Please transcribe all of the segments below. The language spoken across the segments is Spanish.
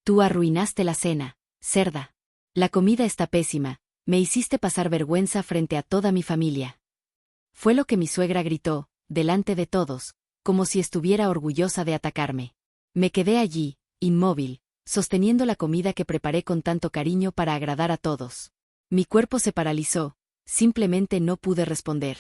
Tú arruinaste la cena, cerda. La comida está pésima, me hiciste pasar vergüenza frente a toda mi familia. Fue lo que mi suegra gritó, delante de todos, como si estuviera orgullosa de atacarme. Me quedé allí, inmóvil, sosteniendo la comida que preparé con tanto cariño para agradar a todos. Mi cuerpo se paralizó, simplemente no pude responder.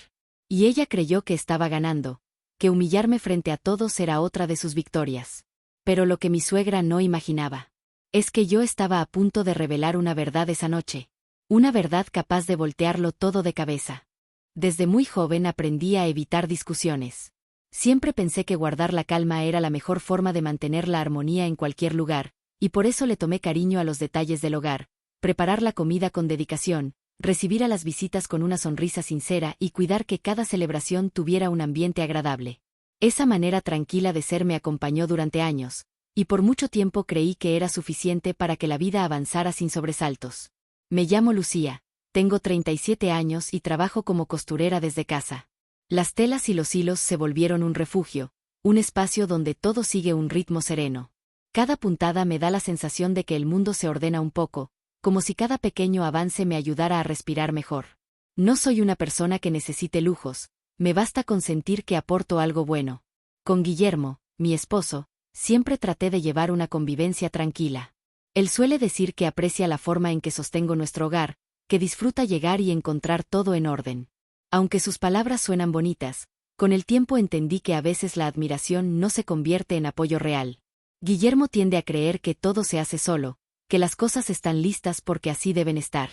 Y ella creyó que estaba ganando, que humillarme frente a todos era otra de sus victorias. Pero lo que mi suegra no imaginaba es que yo estaba a punto de revelar una verdad esa noche. Una verdad capaz de voltearlo todo de cabeza. Desde muy joven aprendí a evitar discusiones. Siempre pensé que guardar la calma era la mejor forma de mantener la armonía en cualquier lugar, y por eso le tomé cariño a los detalles del hogar, preparar la comida con dedicación, recibir a las visitas con una sonrisa sincera y cuidar que cada celebración tuviera un ambiente agradable. Esa manera tranquila de ser me acompañó durante años, y por mucho tiempo creí que era suficiente para que la vida avanzara sin sobresaltos. Me llamo Lucía, tengo 37 años y trabajo como costurera desde casa. Las telas y los hilos se volvieron un refugio, un espacio donde todo sigue un ritmo sereno. Cada puntada me da la sensación de que el mundo se ordena un poco, como si cada pequeño avance me ayudara a respirar mejor. No soy una persona que necesite lujos, me basta con sentir que aporto algo bueno. Con Guillermo, mi esposo, siempre traté de llevar una convivencia tranquila. Él suele decir que aprecia la forma en que sostengo nuestro hogar, que disfruta llegar y encontrar todo en orden. Aunque sus palabras suenan bonitas, con el tiempo entendí que a veces la admiración no se convierte en apoyo real. Guillermo tiende a creer que todo se hace solo, que las cosas están listas porque así deben estar.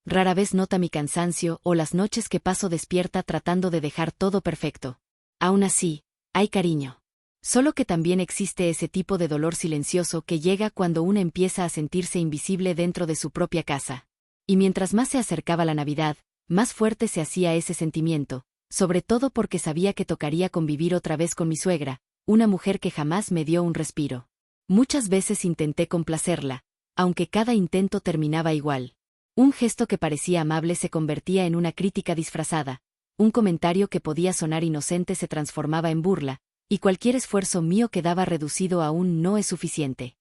Rara vez nota mi cansancio o las noches que paso despierta tratando de dejar todo perfecto. Aún así, hay cariño. Solo que también existe ese tipo de dolor silencioso que llega cuando uno empieza a sentirse invisible dentro de su propia casa. Y mientras más se acercaba la Navidad, más fuerte se hacía ese sentimiento, sobre todo porque sabía que tocaría convivir otra vez con mi suegra, una mujer que jamás me dio un respiro. Muchas veces intenté complacerla, aunque cada intento terminaba igual. Un gesto que parecía amable se convertía en una crítica disfrazada, un comentario que podía sonar inocente se transformaba en burla, y cualquier esfuerzo mío quedaba reducido a un no es suficiente.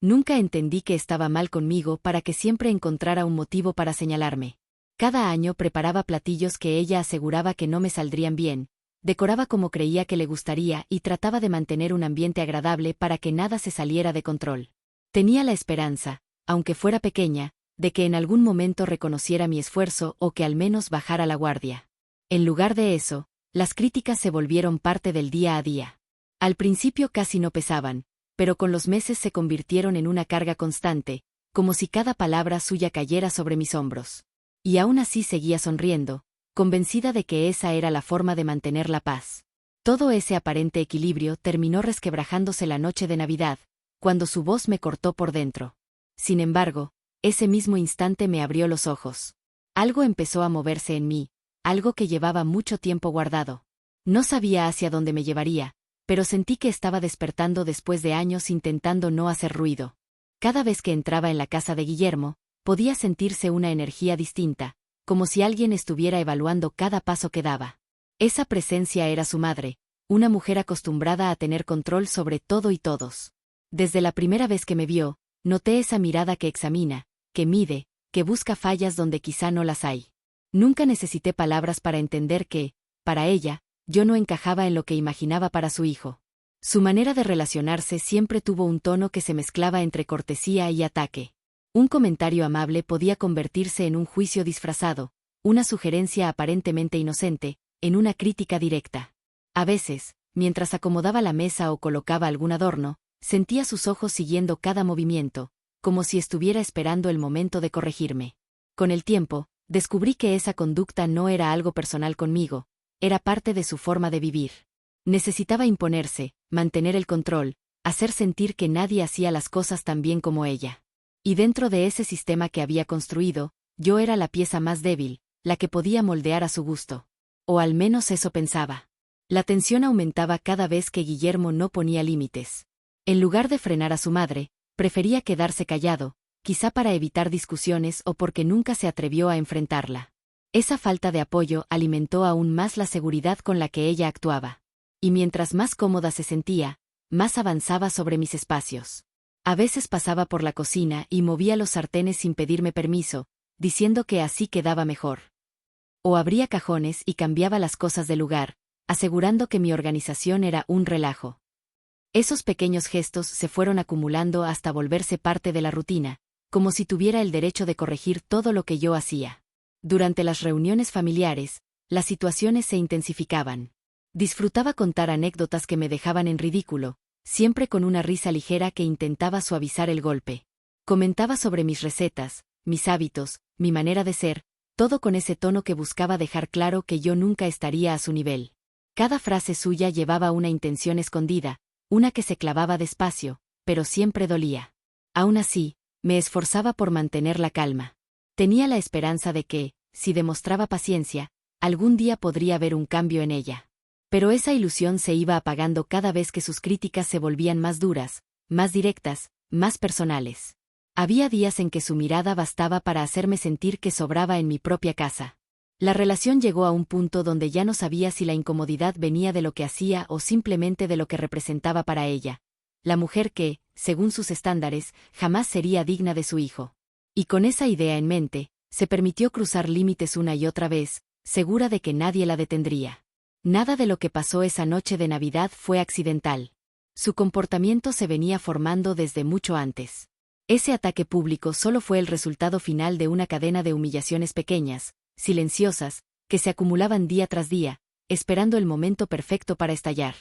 Nunca entendí que estaba mal conmigo para que siempre encontrara un motivo para señalarme. Cada año preparaba platillos que ella aseguraba que no me saldrían bien, decoraba como creía que le gustaría y trataba de mantener un ambiente agradable para que nada se saliera de control. Tenía la esperanza, aunque fuera pequeña, de que en algún momento reconociera mi esfuerzo o que al menos bajara la guardia. En lugar de eso, las críticas se volvieron parte del día a día. Al principio casi no pesaban, pero con los meses se convirtieron en una carga constante, como si cada palabra suya cayera sobre mis hombros. Y aún así seguía sonriendo, convencida de que esa era la forma de mantener la paz. Todo ese aparente equilibrio terminó resquebrajándose la noche de Navidad, cuando su voz me cortó por dentro. Sin embargo, ese mismo instante me abrió los ojos. Algo empezó a moverse en mí, algo que llevaba mucho tiempo guardado. No sabía hacia dónde me llevaría, pero sentí que estaba despertando después de años intentando no hacer ruido. Cada vez que entraba en la casa de Guillermo, podía sentirse una energía distinta, como si alguien estuviera evaluando cada paso que daba. Esa presencia era su madre, una mujer acostumbrada a tener control sobre todo y todos. Desde la primera vez que me vio, noté esa mirada que examina, que mide, que busca fallas donde quizá no las hay. Nunca necesité palabras para entender que, para ella, yo no encajaba en lo que imaginaba para su hijo. Su manera de relacionarse siempre tuvo un tono que se mezclaba entre cortesía y ataque. Un comentario amable podía convertirse en un juicio disfrazado, una sugerencia aparentemente inocente, en una crítica directa. A veces, mientras acomodaba la mesa o colocaba algún adorno, sentía sus ojos siguiendo cada movimiento, como si estuviera esperando el momento de corregirme. Con el tiempo, descubrí que esa conducta no era algo personal conmigo, era parte de su forma de vivir. Necesitaba imponerse, mantener el control, hacer sentir que nadie hacía las cosas tan bien como ella. Y dentro de ese sistema que había construido, yo era la pieza más débil, la que podía moldear a su gusto. O al menos eso pensaba. La tensión aumentaba cada vez que Guillermo no ponía límites. En lugar de frenar a su madre, prefería quedarse callado, quizá para evitar discusiones o porque nunca se atrevió a enfrentarla. Esa falta de apoyo alimentó aún más la seguridad con la que ella actuaba. Y mientras más cómoda se sentía, más avanzaba sobre mis espacios. A veces pasaba por la cocina y movía los sartenes sin pedirme permiso, diciendo que así quedaba mejor. O abría cajones y cambiaba las cosas de lugar, asegurando que mi organización era un relajo. Esos pequeños gestos se fueron acumulando hasta volverse parte de la rutina, como si tuviera el derecho de corregir todo lo que yo hacía. Durante las reuniones familiares, las situaciones se intensificaban. Disfrutaba contar anécdotas que me dejaban en ridículo, siempre con una risa ligera que intentaba suavizar el golpe. Comentaba sobre mis recetas, mis hábitos, mi manera de ser, todo con ese tono que buscaba dejar claro que yo nunca estaría a su nivel. Cada frase suya llevaba una intención escondida, una que se clavaba despacio, pero siempre dolía. Aún así, me esforzaba por mantener la calma. Tenía la esperanza de que, si demostraba paciencia, algún día podría haber un cambio en ella. Pero esa ilusión se iba apagando cada vez que sus críticas se volvían más duras, más directas, más personales. Había días en que su mirada bastaba para hacerme sentir que sobraba en mi propia casa. La relación llegó a un punto donde ya no sabía si la incomodidad venía de lo que hacía o simplemente de lo que representaba para ella. La mujer que, según sus estándares, jamás sería digna de su hijo. Y con esa idea en mente, se permitió cruzar límites una y otra vez, segura de que nadie la detendría. Nada de lo que pasó esa noche de Navidad fue accidental. Su comportamiento se venía formando desde mucho antes. Ese ataque público solo fue el resultado final de una cadena de humillaciones pequeñas, silenciosas, que se acumulaban día tras día, esperando el momento perfecto para estallar.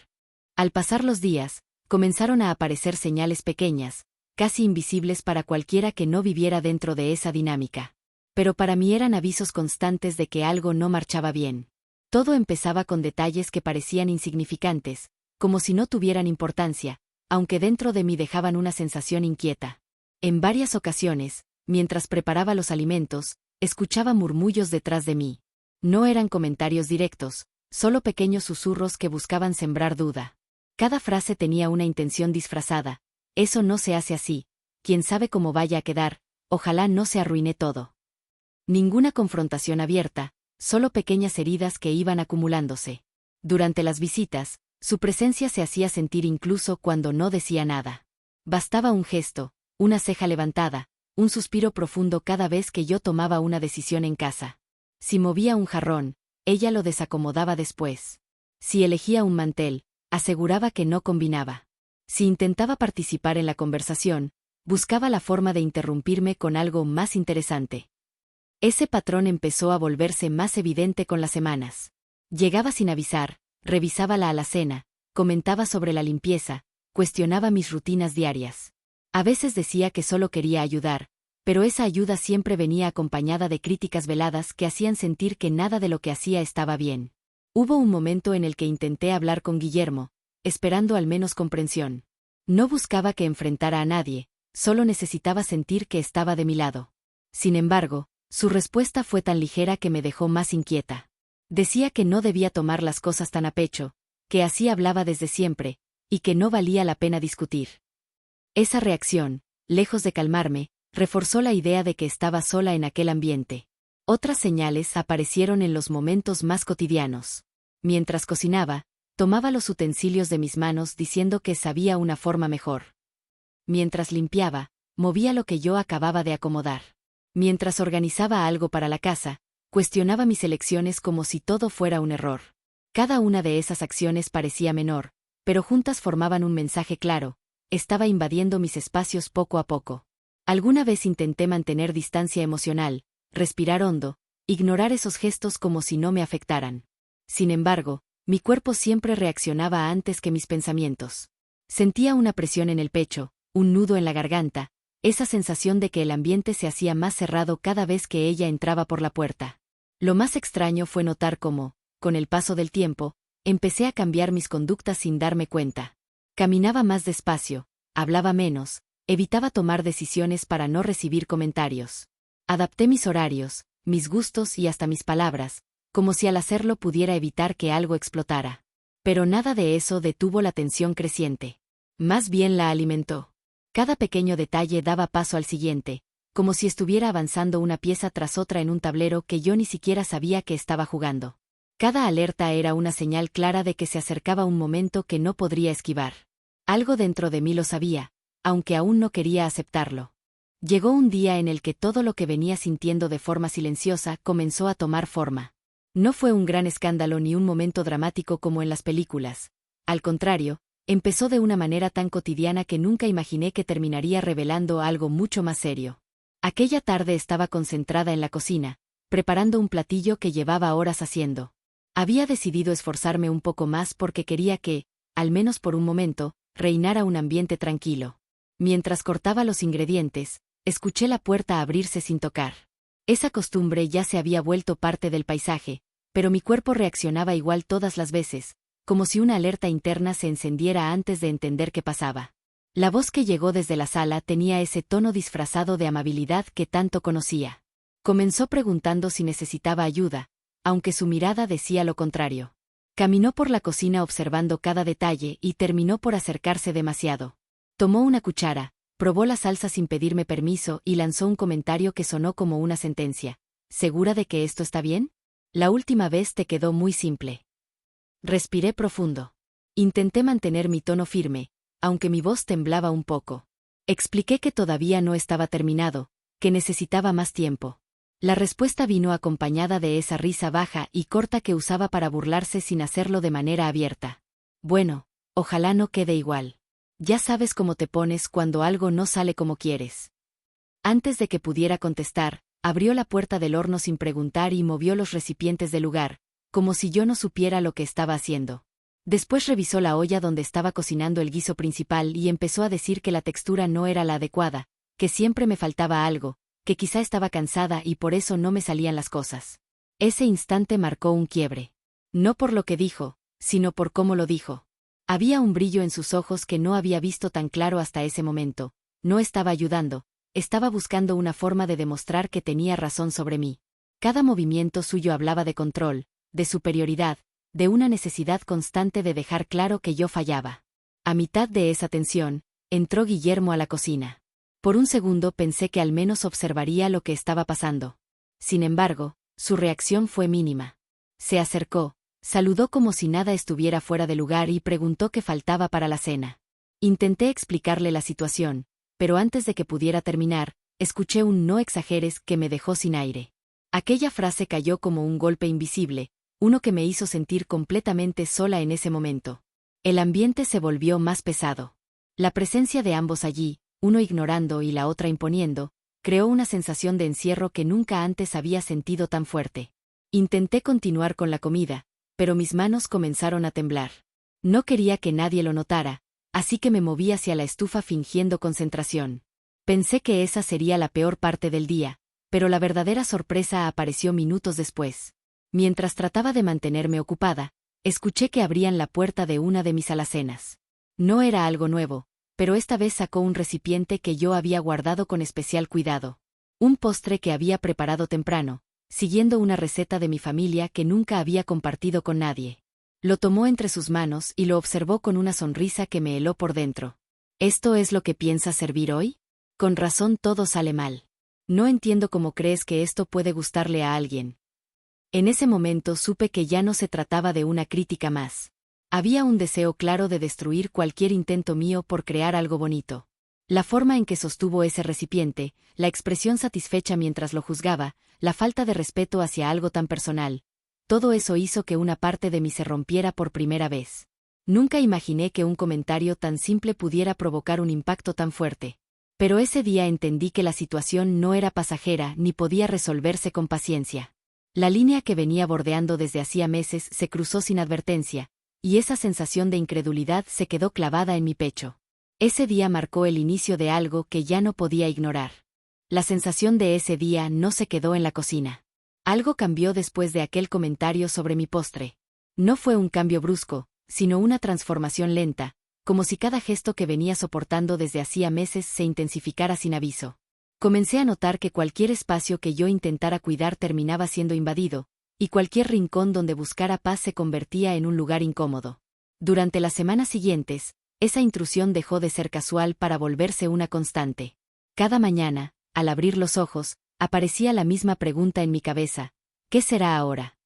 Al pasar los días, comenzaron a aparecer señales pequeñas, casi invisibles para cualquiera que no viviera dentro de esa dinámica. Pero para mí eran avisos constantes de que algo no marchaba bien. Todo empezaba con detalles que parecían insignificantes, como si no tuvieran importancia, aunque dentro de mí dejaban una sensación inquieta. En varias ocasiones, mientras preparaba los alimentos, escuchaba murmullos detrás de mí. No eran comentarios directos, solo pequeños susurros que buscaban sembrar duda. Cada frase tenía una intención disfrazada. Eso no se hace así. Quién sabe cómo vaya a quedar, ojalá no se arruine todo. Ninguna confrontación abierta, solo pequeñas heridas que iban acumulándose. Durante las visitas, su presencia se hacía sentir incluso cuando no decía nada. Bastaba un gesto, una ceja levantada, un suspiro profundo cada vez que yo tomaba una decisión en casa. Si movía un jarrón, ella lo desacomodaba después. Si elegía un mantel, aseguraba que no combinaba. Si intentaba participar en la conversación, buscaba la forma de interrumpirme con algo más interesante. Ese patrón empezó a volverse más evidente con las semanas. Llegaba sin avisar, revisaba la alacena, comentaba sobre la limpieza, cuestionaba mis rutinas diarias. A veces decía que solo quería ayudar, pero esa ayuda siempre venía acompañada de críticas veladas que hacían sentir que nada de lo que hacía estaba bien. Hubo un momento en el que intenté hablar con Guillermo, esperando al menos comprensión. No buscaba que enfrentara a nadie, solo necesitaba sentir que estaba de mi lado. Sin embargo, su respuesta fue tan ligera que me dejó más inquieta. Decía que no debía tomar las cosas tan a pecho, que así hablaba desde siempre, y que no valía la pena discutir. Esa reacción, lejos de calmarme, reforzó la idea de que estaba sola en aquel ambiente. Otras señales aparecieron en los momentos más cotidianos. Mientras cocinaba, tomaba los utensilios de mis manos diciendo que sabía una forma mejor. Mientras limpiaba, movía lo que yo acababa de acomodar. Mientras organizaba algo para la casa, cuestionaba mis elecciones como si todo fuera un error. Cada una de esas acciones parecía menor, pero juntas formaban un mensaje claro: estaba invadiendo mis espacios poco a poco. Alguna vez intenté mantener distancia emocional, respirar hondo, ignorar esos gestos como si no me afectaran. Sin embargo, mi cuerpo siempre reaccionaba antes que mis pensamientos. Sentía una presión en el pecho, un nudo en la garganta, esa sensación de que el ambiente se hacía más cerrado cada vez que ella entraba por la puerta. Lo más extraño fue notar cómo, con el paso del tiempo, empecé a cambiar mis conductas sin darme cuenta. Caminaba más despacio, hablaba menos, evitaba tomar decisiones para no recibir comentarios. Adapté mis horarios, mis gustos y hasta mis palabras, como si al hacerlo pudiera evitar que algo explotara. Pero nada de eso detuvo la tensión creciente. Más bien la alimentó. Cada pequeño detalle daba paso al siguiente, como si estuviera avanzando una pieza tras otra en un tablero que yo ni siquiera sabía que estaba jugando. Cada alerta era una señal clara de que se acercaba un momento que no podría esquivar. Algo dentro de mí lo sabía, aunque aún no quería aceptarlo. Llegó un día en el que todo lo que venía sintiendo de forma silenciosa comenzó a tomar forma. No fue un gran escándalo ni un momento dramático como en las películas. Al contrario, empezó de una manera tan cotidiana que nunca imaginé que terminaría revelando algo mucho más serio. Aquella tarde estaba concentrada en la cocina, preparando un platillo que llevaba horas haciendo. Había decidido esforzarme un poco más porque quería que, al menos por un momento, reinara un ambiente tranquilo. Mientras cortaba los ingredientes, escuché la puerta abrirse sin tocar. Esa costumbre ya se había vuelto parte del paisaje, pero mi cuerpo reaccionaba igual todas las veces, como si una alerta interna se encendiera antes de entender qué pasaba. La voz que llegó desde la sala tenía ese tono disfrazado de amabilidad que tanto conocía. Comenzó preguntando si necesitaba ayuda, aunque su mirada decía lo contrario. Caminó por la cocina observando cada detalle y terminó por acercarse demasiado. Tomó una cuchara, probó la salsa sin pedirme permiso y lanzó un comentario que sonó como una sentencia. ¿Segura de que esto está bien? La última vez te quedó muy simple. Respiré profundo. Intenté mantener mi tono firme, aunque mi voz temblaba un poco. Expliqué que todavía no estaba terminado, que necesitaba más tiempo. La respuesta vino acompañada de esa risa baja y corta que usaba para burlarse sin hacerlo de manera abierta. Bueno, ojalá no quede igual. Ya sabes cómo te pones cuando algo no sale como quieres. Antes de que pudiera contestar, abrió la puerta del horno sin preguntar y movió los recipientes del lugar, como si yo no supiera lo que estaba haciendo. Después revisó la olla donde estaba cocinando el guiso principal y empezó a decir que la textura no era la adecuada, que siempre me faltaba algo, que quizá estaba cansada y por eso no me salían las cosas. Ese instante marcó un quiebre. No por lo que dijo, sino por cómo lo dijo. Había un brillo en sus ojos que no había visto tan claro hasta ese momento. No estaba ayudando, estaba buscando una forma de demostrar que tenía razón sobre mí. Cada movimiento suyo hablaba de control, de superioridad, de una necesidad constante de dejar claro que yo fallaba. A mitad de esa tensión, entró Guillermo a la cocina. Por un segundo pensé que al menos observaría lo que estaba pasando. Sin embargo, su reacción fue mínima. Se acercó, saludó como si nada estuviera fuera de lugar y preguntó qué faltaba para la cena. Intenté explicarle la situación, pero antes de que pudiera terminar, escuché un "no exageres" que me dejó sin aire. Aquella frase cayó como un golpe invisible, uno que me hizo sentir completamente sola en ese momento. El ambiente se volvió más pesado. La presencia de ambos allí, uno ignorando y la otra imponiendo, creó una sensación de encierro que nunca antes había sentido tan fuerte. Intenté continuar con la comida, pero mis manos comenzaron a temblar. No quería que nadie lo notara, así que me moví hacia la estufa fingiendo concentración. Pensé que esa sería la peor parte del día, pero la verdadera sorpresa apareció minutos después. Mientras trataba de mantenerme ocupada, escuché que abrían la puerta de una de mis alacenas. No era algo nuevo, pero esta vez sacó un recipiente que yo había guardado con especial cuidado. Un postre que había preparado temprano, siguiendo una receta de mi familia que nunca había compartido con nadie. Lo tomó entre sus manos y lo observó con una sonrisa que me heló por dentro. ¿Esto es lo que piensas servir hoy? Con razón todo sale mal. No entiendo cómo crees que esto puede gustarle a alguien. En ese momento supe que ya no se trataba de una crítica más. Había un deseo claro de destruir cualquier intento mío por crear algo bonito. La forma en que sostuvo ese recipiente, la expresión satisfecha mientras lo juzgaba, la falta de respeto hacia algo tan personal, todo eso hizo que una parte de mí se rompiera por primera vez. Nunca imaginé que un comentario tan simple pudiera provocar un impacto tan fuerte. Pero ese día entendí que la situación no era pasajera ni podía resolverse con paciencia. La línea que venía bordeando desde hacía meses se cruzó sin advertencia, y esa sensación de incredulidad se quedó clavada en mi pecho. Ese día marcó el inicio de algo que ya no podía ignorar. La sensación de ese día no se quedó en la cocina. Algo cambió después de aquel comentario sobre mi postre. No fue un cambio brusco, sino una transformación lenta, como si cada gesto que venía soportando desde hacía meses se intensificara sin aviso. Comencé a notar que cualquier espacio que yo intentara cuidar terminaba siendo invadido, y cualquier rincón donde buscara paz se convertía en un lugar incómodo. Durante las semanas siguientes, esa intrusión dejó de ser casual para volverse una constante. Cada mañana, al abrir los ojos, aparecía la misma pregunta en mi cabeza: ¿qué será ahora?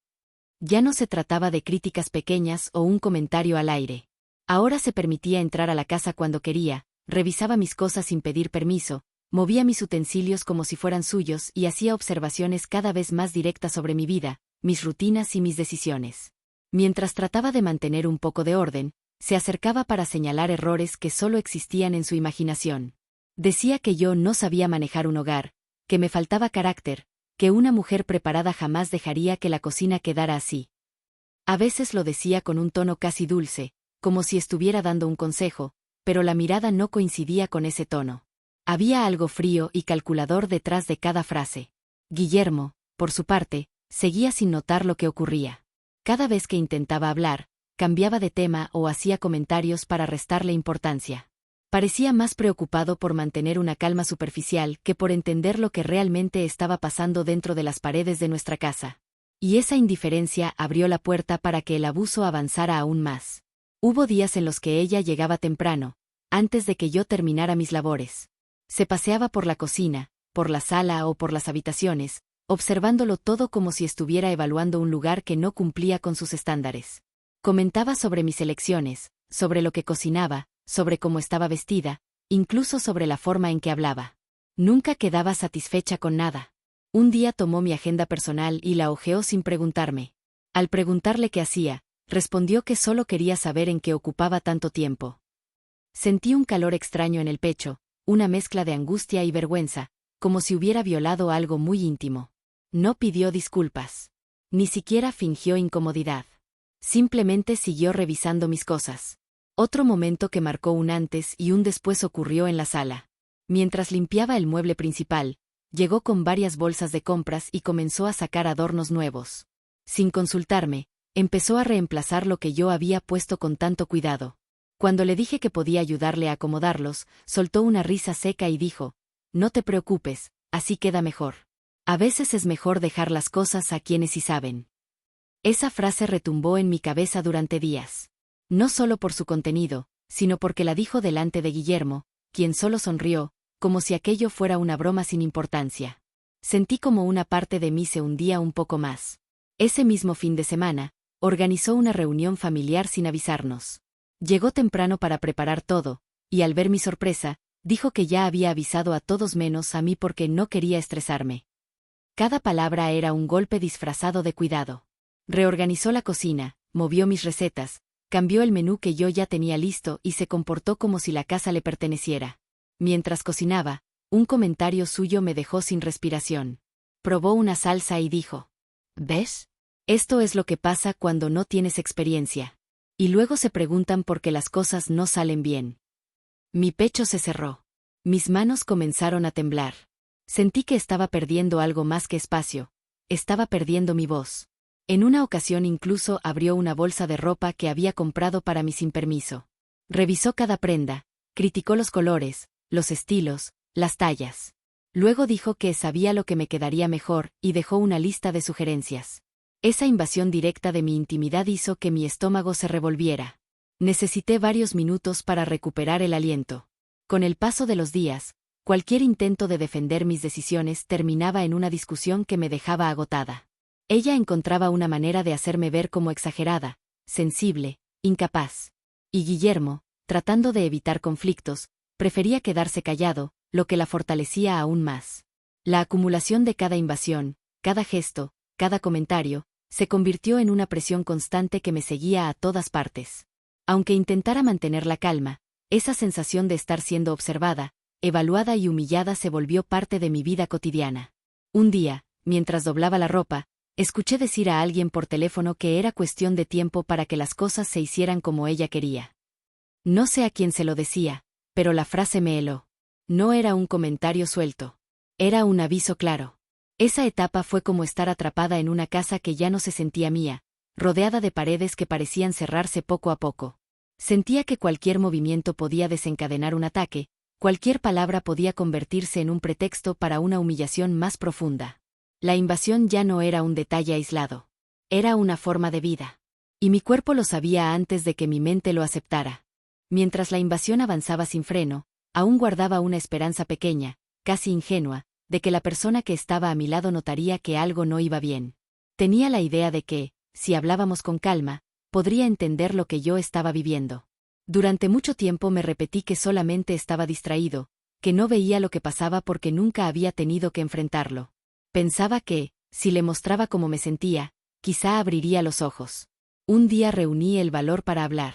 Ya no se trataba de críticas pequeñas o un comentario al aire. Ahora se permitía entrar a la casa cuando quería, revisaba mis cosas sin pedir permiso, movía mis utensilios como si fueran suyos y hacía observaciones cada vez más directas sobre mi vida, mis rutinas y mis decisiones. Mientras trataba de mantener un poco de orden, se acercaba para señalar errores que solo existían en su imaginación. Decía que yo no sabía manejar un hogar, que me faltaba carácter, que una mujer preparada jamás dejaría que la cocina quedara así. A veces lo decía con un tono casi dulce, como si estuviera dando un consejo, pero la mirada no coincidía con ese tono. Había algo frío y calculador detrás de cada frase. Guillermo, por su parte, seguía sin notar lo que ocurría. Cada vez que intentaba hablar, cambiaba de tema o hacía comentarios para restarle importancia. Parecía más preocupado por mantener una calma superficial que por entender lo que realmente estaba pasando dentro de las paredes de nuestra casa. Y esa indiferencia abrió la puerta para que el abuso avanzara aún más. Hubo días en los que ella llegaba temprano, antes de que yo terminara mis labores. Se paseaba por la cocina, por la sala o por las habitaciones, observándolo todo como si estuviera evaluando un lugar que no cumplía con sus estándares. Comentaba sobre mis elecciones, sobre lo que cocinaba, sobre cómo estaba vestida, incluso sobre la forma en que hablaba. Nunca quedaba satisfecha con nada. Un día tomó mi agenda personal y la hojeó sin preguntarme. Al preguntarle qué hacía, respondió que solo quería saber en qué ocupaba tanto tiempo. Sentí un calor extraño en el pecho, una mezcla de angustia y vergüenza, como si hubiera violado algo muy íntimo. No pidió disculpas. Ni siquiera fingió incomodidad. Simplemente siguió revisando mis cosas. Otro momento que marcó un antes y un después ocurrió en la sala. Mientras limpiaba el mueble principal, llegó con varias bolsas de compras y comenzó a sacar adornos nuevos. Sin consultarme, empezó a reemplazar lo que yo había puesto con tanto cuidado. Cuando le dije que podía ayudarle a acomodarlos, soltó una risa seca y dijo: «No te preocupes, así queda mejor. A veces es mejor dejar las cosas a quienes sí saben». Esa frase retumbó en mi cabeza durante días. No solo por su contenido, sino porque la dijo delante de Guillermo, quien solo sonrió, como si aquello fuera una broma sin importancia. Sentí como una parte de mí se hundía un poco más. Ese mismo fin de semana, organizó una reunión familiar sin avisarnos. Llegó temprano para preparar todo, y al ver mi sorpresa, dijo que ya había avisado a todos menos a mí porque no quería estresarme. Cada palabra era un golpe disfrazado de cuidado. Reorganizó la cocina, movió mis recetas, cambió el menú que yo ya tenía listo y se comportó como si la casa le perteneciera. Mientras cocinaba, un comentario suyo me dejó sin respiración. Probó una salsa y dijo: «¿Ves? Esto es lo que pasa cuando no tienes experiencia. Y luego se preguntan por qué las cosas no salen bien». Mi pecho se cerró. Mis manos comenzaron a temblar. Sentí que estaba perdiendo algo más que espacio. Estaba perdiendo mi voz. En una ocasión incluso abrió una bolsa de ropa que había comprado para mí sin permiso. Revisó cada prenda, criticó los colores, los estilos, las tallas. Luego dijo que sabía lo que me quedaría mejor y dejó una lista de sugerencias. Esa invasión directa de mi intimidad hizo que mi estómago se revolviera. Necesité varios minutos para recuperar el aliento. Con el paso de los días, cualquier intento de defender mis decisiones terminaba en una discusión que me dejaba agotada. Ella encontraba una manera de hacerme ver como exagerada, sensible, incapaz. Y Guillermo, tratando de evitar conflictos, prefería quedarse callado, lo que la fortalecía aún más. La acumulación de cada invasión, cada gesto, cada comentario, se convirtió en una presión constante que me seguía a todas partes. Aunque intentara mantener la calma, esa sensación de estar siendo observada, evaluada y humillada se volvió parte de mi vida cotidiana. Un día, mientras doblaba la ropa, escuché decir a alguien por teléfono que era cuestión de tiempo para que las cosas se hicieran como ella quería. No sé a quién se lo decía, pero la frase me heló. No era un comentario suelto. Era un aviso claro. Esa etapa fue como estar atrapada en una casa que ya no se sentía mía, rodeada de paredes que parecían cerrarse poco a poco. Sentía que cualquier movimiento podía desencadenar un ataque, cualquier palabra podía convertirse en un pretexto para una humillación más profunda. La invasión ya no era un detalle aislado. Era una forma de vida. Y mi cuerpo lo sabía antes de que mi mente lo aceptara. Mientras la invasión avanzaba sin freno, aún guardaba una esperanza pequeña, casi ingenua, de que la persona que estaba a mi lado notaría que algo no iba bien. Tenía la idea de que, si hablábamos con calma, podría entender lo que yo estaba viviendo. Durante mucho tiempo me repetí que solamente estaba distraído, que no veía lo que pasaba porque nunca había tenido que enfrentarlo. Pensaba que, si le mostraba cómo me sentía, quizá abriría los ojos. Un día reuní el valor para hablar.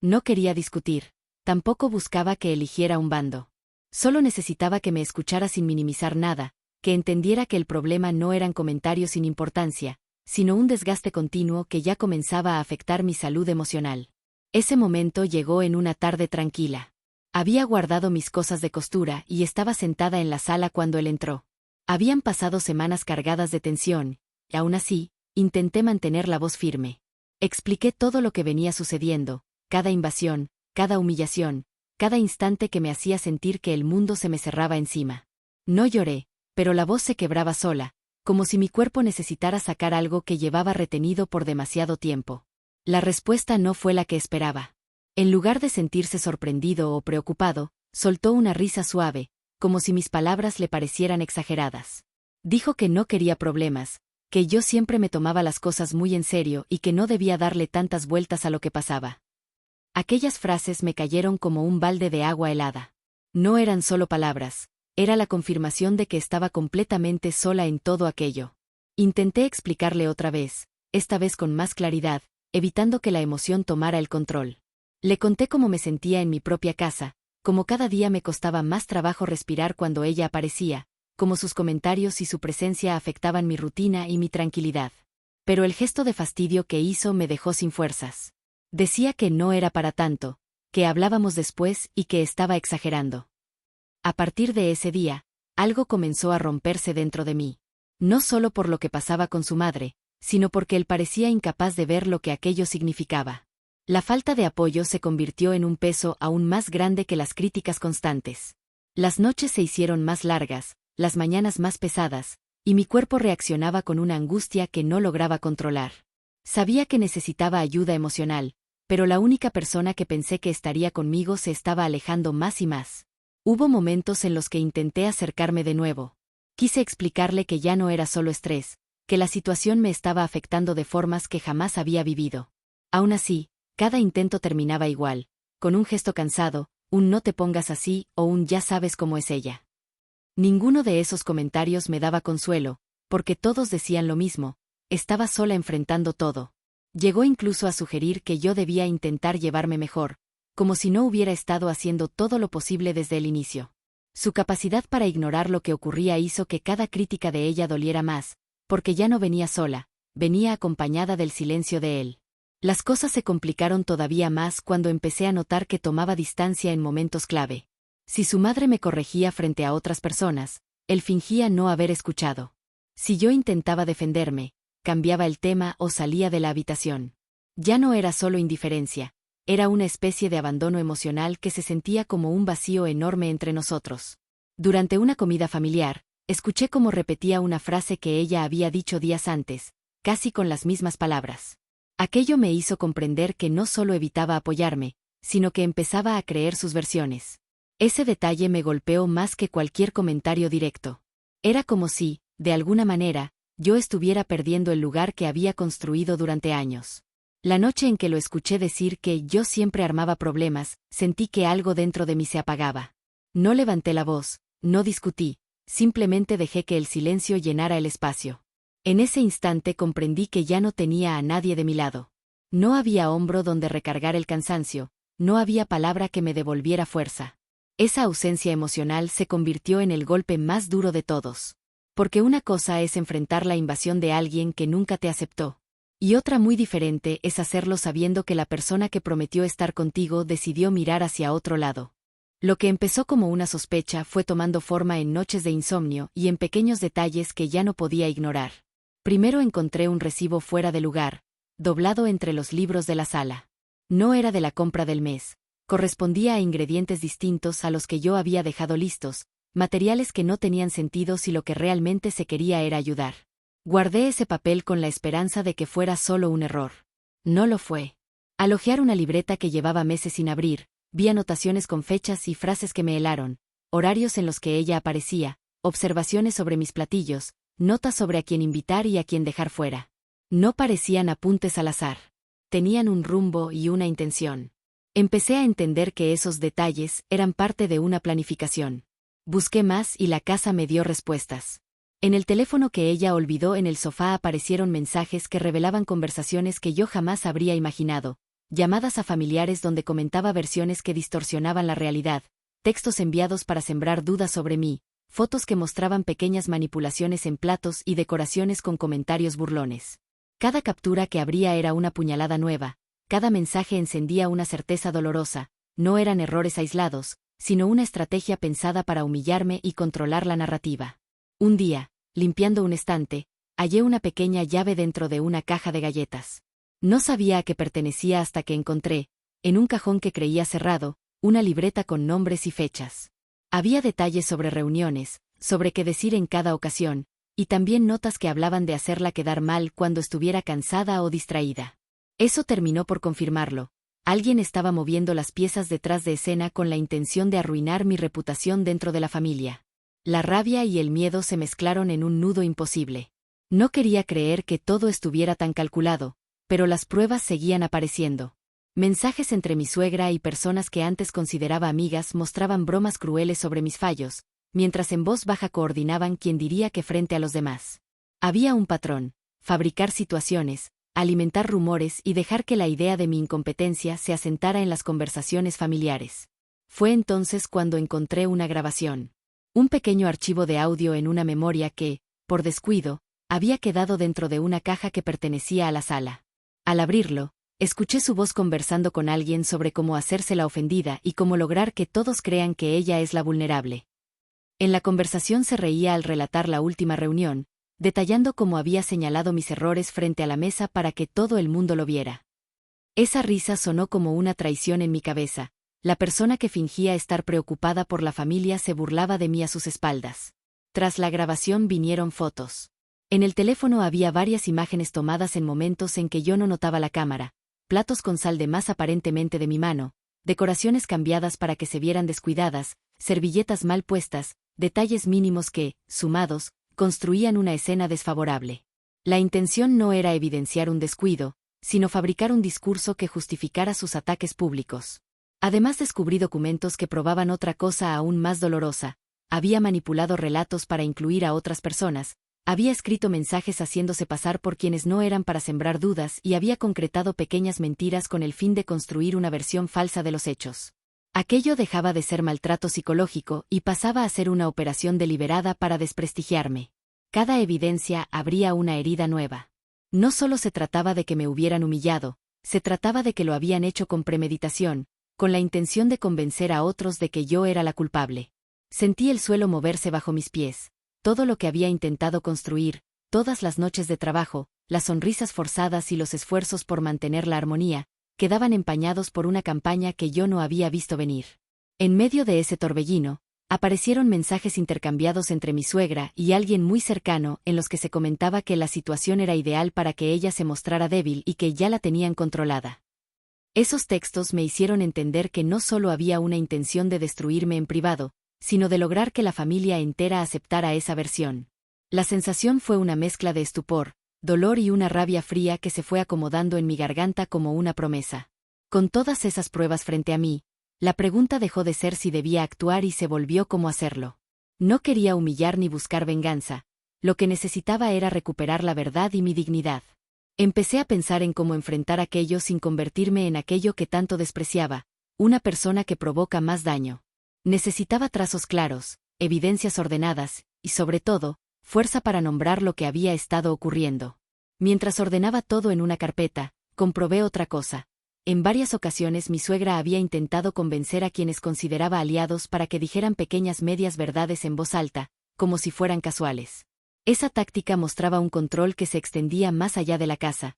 No quería discutir, tampoco buscaba que eligiera un bando. Solo necesitaba que me escuchara sin minimizar nada, que entendiera que el problema no eran comentarios sin importancia, sino un desgaste continuo que ya comenzaba a afectar mi salud emocional. Ese momento llegó en una tarde tranquila. Había guardado mis cosas de costura y estaba sentada en la sala cuando él entró. Habían pasado semanas cargadas de tensión, y aún así, intenté mantener la voz firme. Expliqué todo lo que venía sucediendo, cada invasión, cada humillación, cada instante que me hacía sentir que el mundo se me cerraba encima. No lloré, pero la voz se quebraba sola, como si mi cuerpo necesitara sacar algo que llevaba retenido por demasiado tiempo. La respuesta no fue la que esperaba. En lugar de sentirse sorprendido o preocupado, soltó una risa suave, como si mis palabras le parecieran exageradas. Dijo que no quería problemas, que yo siempre me tomaba las cosas muy en serio y que no debía darle tantas vueltas a lo que pasaba. Aquellas frases me cayeron como un balde de agua helada. No eran solo palabras, era la confirmación de que estaba completamente sola en todo aquello. Intenté explicarle otra vez, esta vez con más claridad, evitando que la emoción tomara el control. Le conté cómo me sentía en mi propia casa, cómo cada día me costaba más trabajo respirar cuando ella aparecía, cómo sus comentarios y su presencia afectaban mi rutina y mi tranquilidad. Pero el gesto de fastidio que hizo me dejó sin fuerzas. Decía que no era para tanto, que hablábamos después y que estaba exagerando. A partir de ese día, algo comenzó a romperse dentro de mí. No solo por lo que pasaba con su madre, sino porque él parecía incapaz de ver lo que aquello significaba. La falta de apoyo se convirtió en un peso aún más grande que las críticas constantes. Las noches se hicieron más largas, las mañanas más pesadas, y mi cuerpo reaccionaba con una angustia que no lograba controlar. Sabía que necesitaba ayuda emocional, pero la única persona que pensé que estaría conmigo se estaba alejando más y más. Hubo momentos en los que intenté acercarme de nuevo. Quise explicarle que ya no era solo estrés, que la situación me estaba afectando de formas que jamás había vivido. Aún así, cada intento terminaba igual, con un gesto cansado, un no te pongas así o un ya sabes cómo es ella. Ninguno de esos comentarios me daba consuelo, porque todos decían lo mismo, estaba sola enfrentando todo. Llegó incluso a sugerir que yo debía intentar llevarme mejor, como si no hubiera estado haciendo todo lo posible desde el inicio. Su capacidad para ignorar lo que ocurría hizo que cada crítica de ella doliera más, porque ya no venía sola, venía acompañada del silencio de él. Las cosas se complicaron todavía más cuando empecé a notar que tomaba distancia en momentos clave. Si su madre me corregía frente a otras personas, él fingía no haber escuchado. Si yo intentaba defenderme, cambiaba el tema o salía de la habitación. Ya no era solo indiferencia, era una especie de abandono emocional que se sentía como un vacío enorme entre nosotros. Durante una comida familiar, escuché cómo repetía una frase que ella había dicho días antes, casi con las mismas palabras. Aquello me hizo comprender que no solo evitaba apoyarme, sino que empezaba a creer sus versiones. Ese detalle me golpeó más que cualquier comentario directo. Era como si, de alguna manera, yo estuviera perdiendo el lugar que había construido durante años. La noche en que lo escuché decir que yo siempre armaba problemas, sentí que algo dentro de mí se apagaba. No levanté la voz, no discutí, simplemente dejé que el silencio llenara el espacio. En ese instante comprendí que ya no tenía a nadie de mi lado. No había hombro donde recargar el cansancio, no había palabra que me devolviera fuerza. Esa ausencia emocional se convirtió en el golpe más duro de todos. Porque una cosa es enfrentar la invasión de alguien que nunca te aceptó. Y otra muy diferente es hacerlo sabiendo que la persona que prometió estar contigo decidió mirar hacia otro lado. Lo que empezó como una sospecha fue tomando forma en noches de insomnio y en pequeños detalles que ya no podía ignorar. Primero encontré un recibo fuera de lugar, doblado entre los libros de la sala. No era de la compra del mes, correspondía a ingredientes distintos a los que yo había dejado listos, materiales que no tenían sentido si lo que realmente se quería era ayudar. Guardé ese papel con la esperanza de que fuera solo un error. No lo fue. Al hojear una libreta que llevaba meses sin abrir, vi anotaciones con fechas y frases que me helaron, horarios en los que ella aparecía, observaciones sobre mis platillos, notas sobre a quién invitar y a quién dejar fuera. No parecían apuntes al azar. Tenían un rumbo y una intención. Empecé a entender que esos detalles eran parte de una planificación. Busqué más y la casa me dio respuestas. En el teléfono que ella olvidó en el sofá aparecieron mensajes que revelaban conversaciones que yo jamás habría imaginado, llamadas a familiares donde comentaba versiones que distorsionaban la realidad, textos enviados para sembrar dudas sobre mí, fotos que mostraban pequeñas manipulaciones en platos y decoraciones con comentarios burlones. Cada captura que abría era una puñalada nueva, cada mensaje encendía una certeza dolorosa, no eran errores aislados, sino una estrategia pensada para humillarme y controlar la narrativa. Un día, limpiando un estante, hallé una pequeña llave dentro de una caja de galletas. No sabía a qué pertenecía hasta que encontré, en un cajón que creía cerrado, una libreta con nombres y fechas. Había detalles sobre reuniones, sobre qué decir en cada ocasión, y también notas que hablaban de hacerla quedar mal cuando estuviera cansada o distraída. Eso terminó por confirmarlo. Alguien estaba moviendo las piezas detrás de escena con la intención de arruinar mi reputación dentro de la familia. La rabia y el miedo se mezclaron en un nudo imposible. No quería creer que todo estuviera tan calculado, pero las pruebas seguían apareciendo. Mensajes entre mi suegra y personas que antes consideraba amigas mostraban bromas crueles sobre mis fallos, mientras en voz baja coordinaban quién diría qué frente a los demás. Había un patrón: fabricar situaciones, alimentar rumores y dejar que la idea de mi incompetencia se asentara en las conversaciones familiares. Fue entonces cuando encontré una grabación. Un pequeño archivo de audio en una memoria que, por descuido, había quedado dentro de una caja que pertenecía a la sala. Al abrirlo, escuché su voz conversando con alguien sobre cómo hacerse la ofendida y cómo lograr que todos crean que ella es la vulnerable. En la conversación se reía al relatar la última reunión, detallando cómo había señalado mis errores frente a la mesa para que todo el mundo lo viera. Esa risa sonó como una traición en mi cabeza. La persona que fingía estar preocupada por la familia se burlaba de mí a sus espaldas. Tras la grabación vinieron fotos. En el teléfono había varias imágenes tomadas en momentos en que yo no notaba la cámara, platos con sal de más aparentemente de mi mano, decoraciones cambiadas para que se vieran descuidadas, servilletas mal puestas, detalles mínimos que, sumados, construían una escena desfavorable. La intención no era evidenciar un descuido, sino fabricar un discurso que justificara sus ataques públicos. Además descubrí documentos que probaban otra cosa aún más dolorosa. Había manipulado relatos para incluir a otras personas, había escrito mensajes haciéndose pasar por quienes no eran para sembrar dudas y había concretado pequeñas mentiras con el fin de construir una versión falsa de los hechos. Aquello dejaba de ser maltrato psicológico y pasaba a ser una operación deliberada para desprestigiarme. Cada evidencia abría una herida nueva. No solo se trataba de que me hubieran humillado, se trataba de que lo habían hecho con premeditación, con la intención de convencer a otros de que yo era la culpable. Sentí el suelo moverse bajo mis pies. Todo lo que había intentado construir, todas las noches de trabajo, las sonrisas forzadas y los esfuerzos por mantener la armonía, quedaban empañados por una campaña que yo no había visto venir. En medio de ese torbellino, aparecieron mensajes intercambiados entre mi suegra y alguien muy cercano en los que se comentaba que la situación era ideal para que ella se mostrara débil y que ya la tenían controlada. Esos textos me hicieron entender que no solo había una intención de destruirme en privado, sino de lograr que la familia entera aceptara esa versión. La sensación fue una mezcla de estupor, dolor y una rabia fría que se fue acomodando en mi garganta como una promesa. Con todas esas pruebas frente a mí, la pregunta dejó de ser si debía actuar y se volvió cómo hacerlo. No quería humillar ni buscar venganza, lo que necesitaba era recuperar la verdad y mi dignidad. Empecé a pensar en cómo enfrentar aquello sin convertirme en aquello que tanto despreciaba, una persona que provoca más daño. Necesitaba trazos claros, evidencias ordenadas, y sobre todo, fuerza para nombrar lo que había estado ocurriendo. Mientras ordenaba todo en una carpeta, comprobé otra cosa. En varias ocasiones mi suegra había intentado convencer a quienes consideraba aliados para que dijeran pequeñas medias verdades en voz alta, como si fueran casuales. Esa táctica mostraba un control que se extendía más allá de la casa.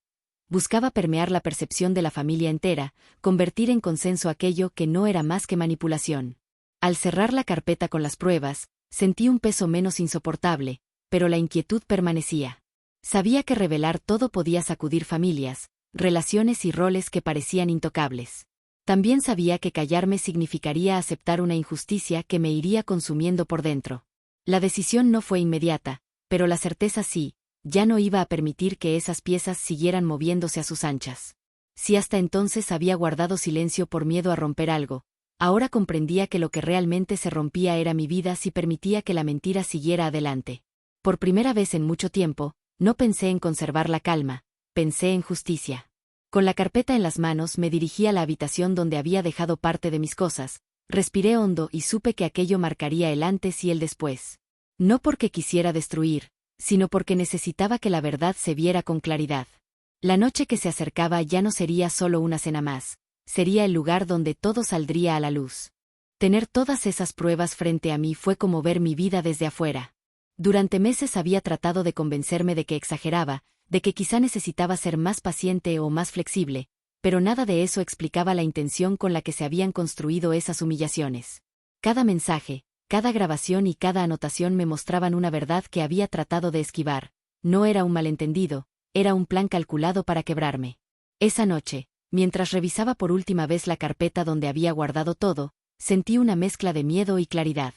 Buscaba permear la percepción de la familia entera, convertir en consenso aquello que no era más que manipulación. Al cerrar la carpeta con las pruebas, sentí un peso menos insoportable, pero la inquietud permanecía. Sabía que revelar todo podía sacudir familias, relaciones y roles que parecían intocables. También sabía que callarme significaría aceptar una injusticia que me iría consumiendo por dentro. La decisión no fue inmediata, pero la certeza sí, ya no iba a permitir que esas piezas siguieran moviéndose a sus anchas. Si hasta entonces había guardado silencio por miedo a romper algo, ahora comprendía que lo que realmente se rompía era mi vida si permitía que la mentira siguiera adelante. Por primera vez en mucho tiempo, no pensé en conservar la calma, pensé en justicia. Con la carpeta en las manos me dirigí a la habitación donde había dejado parte de mis cosas, respiré hondo y supe que aquello marcaría el antes y el después. No porque quisiera destruir, sino porque necesitaba que la verdad se viera con claridad. La noche que se acercaba ya no sería solo una cena más, sería el lugar donde todo saldría a la luz. Tener todas esas pruebas frente a mí fue como ver mi vida desde afuera. Durante meses había tratado de convencerme de que exageraba, de que quizá necesitaba ser más paciente o más flexible, pero nada de eso explicaba la intención con la que se habían construido esas humillaciones. Cada mensaje, cada grabación y cada anotación me mostraban una verdad que había tratado de esquivar. No era un malentendido, era un plan calculado para quebrarme. Esa noche, mientras revisaba por última vez la carpeta donde había guardado todo, sentí una mezcla de miedo y claridad.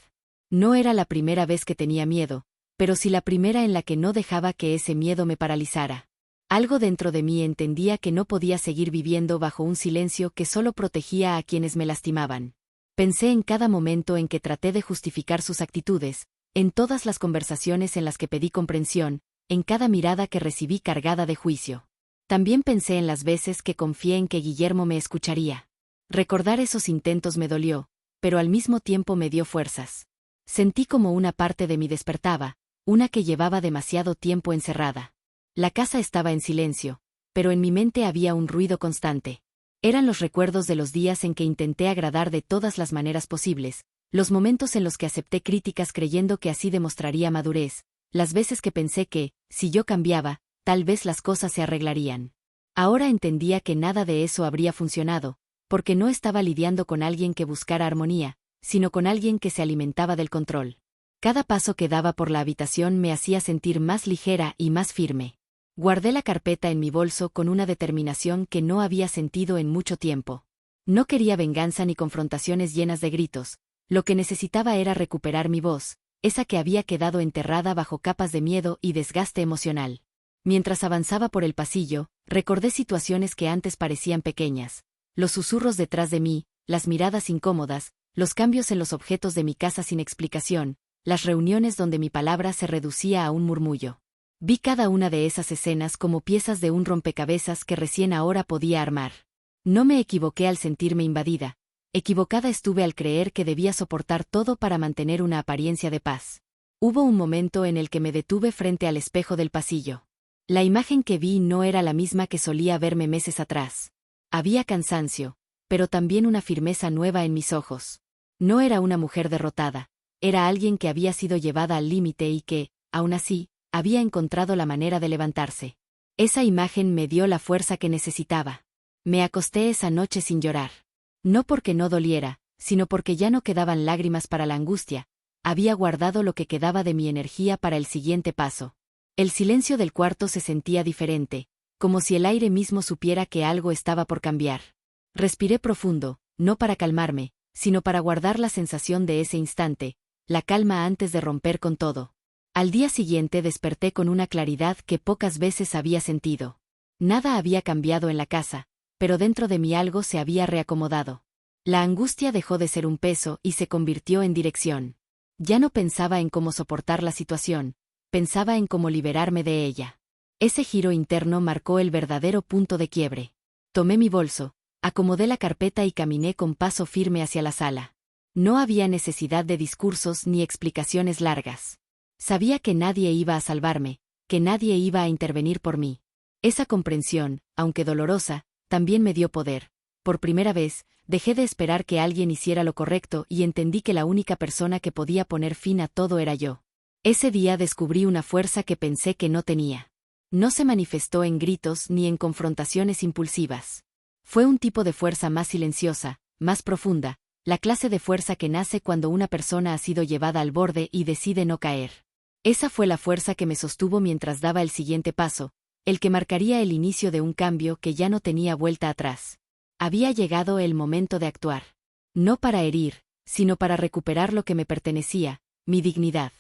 No era la primera vez que tenía miedo, pero sí la primera en la que no dejaba que ese miedo me paralizara. Algo dentro de mí entendía que no podía seguir viviendo bajo un silencio que solo protegía a quienes me lastimaban. Pensé en cada momento en que traté de justificar sus actitudes, en todas las conversaciones en las que pedí comprensión, en cada mirada que recibí cargada de juicio. También pensé en las veces que confié en que Guillermo me escucharía. Recordar esos intentos me dolió, pero al mismo tiempo me dio fuerzas. Sentí como una parte de mí despertaba, una que llevaba demasiado tiempo encerrada. La casa estaba en silencio, pero en mi mente había un ruido constante. Eran los recuerdos de los días en que intenté agradar de todas las maneras posibles, los momentos en los que acepté críticas creyendo que así demostraría madurez, las veces que pensé que, si yo cambiaba, tal vez las cosas se arreglarían. Ahora entendía que nada de eso habría funcionado, porque no estaba lidiando con alguien que buscara armonía, sino con alguien que se alimentaba del control. Cada paso que daba por la habitación me hacía sentir más ligera y más firme. Guardé la carpeta en mi bolso con una determinación que no había sentido en mucho tiempo. No quería venganza ni confrontaciones llenas de gritos, lo que necesitaba era recuperar mi voz, esa que había quedado enterrada bajo capas de miedo y desgaste emocional. Mientras avanzaba por el pasillo, recordé situaciones que antes parecían pequeñas, los susurros detrás de mí, las miradas incómodas, los cambios en los objetos de mi casa sin explicación, las reuniones donde mi palabra se reducía a un murmullo. Vi cada una de esas escenas como piezas de un rompecabezas que recién ahora podía armar. No me equivoqué al sentirme invadida, equivocada estuve al creer que debía soportar todo para mantener una apariencia de paz. Hubo un momento en el que me detuve frente al espejo del pasillo. La imagen que vi no era la misma que solía verme meses atrás. Había cansancio, pero también una firmeza nueva en mis ojos. No era una mujer derrotada, era alguien que había sido llevada al límite y que, aún así, había encontrado la manera de levantarse. Esa imagen me dio la fuerza que necesitaba. Me acosté esa noche sin llorar. No porque no doliera, sino porque ya no quedaban lágrimas para la angustia. Había guardado lo que quedaba de mi energía para el siguiente paso. El silencio del cuarto se sentía diferente, como si el aire mismo supiera que algo estaba por cambiar. Respiré profundo, no para calmarme, sino para guardar la sensación de ese instante, la calma antes de romper con todo. Al día siguiente desperté con una claridad que pocas veces había sentido. Nada había cambiado en la casa, pero dentro de mí algo se había reacomodado. La angustia dejó de ser un peso y se convirtió en dirección. Ya no pensaba en cómo soportar la situación, pensaba en cómo liberarme de ella. Ese giro interno marcó el verdadero punto de quiebre. Tomé mi bolso, acomodé la carpeta y caminé con paso firme hacia la sala. No había necesidad de discursos ni explicaciones largas. Sabía que nadie iba a salvarme, que nadie iba a intervenir por mí. Esa comprensión, aunque dolorosa, también me dio poder. Por primera vez, dejé de esperar que alguien hiciera lo correcto y entendí que la única persona que podía poner fin a todo era yo. Ese día descubrí una fuerza que pensé que no tenía. No se manifestó en gritos ni en confrontaciones impulsivas. Fue un tipo de fuerza más silenciosa, más profunda, la clase de fuerza que nace cuando una persona ha sido llevada al borde y decide no caer. Esa fue la fuerza que me sostuvo mientras daba el siguiente paso, el que marcaría el inicio de un cambio que ya no tenía vuelta atrás. Había llegado el momento de actuar. No para herir, sino para recuperar lo que me pertenecía, mi dignidad.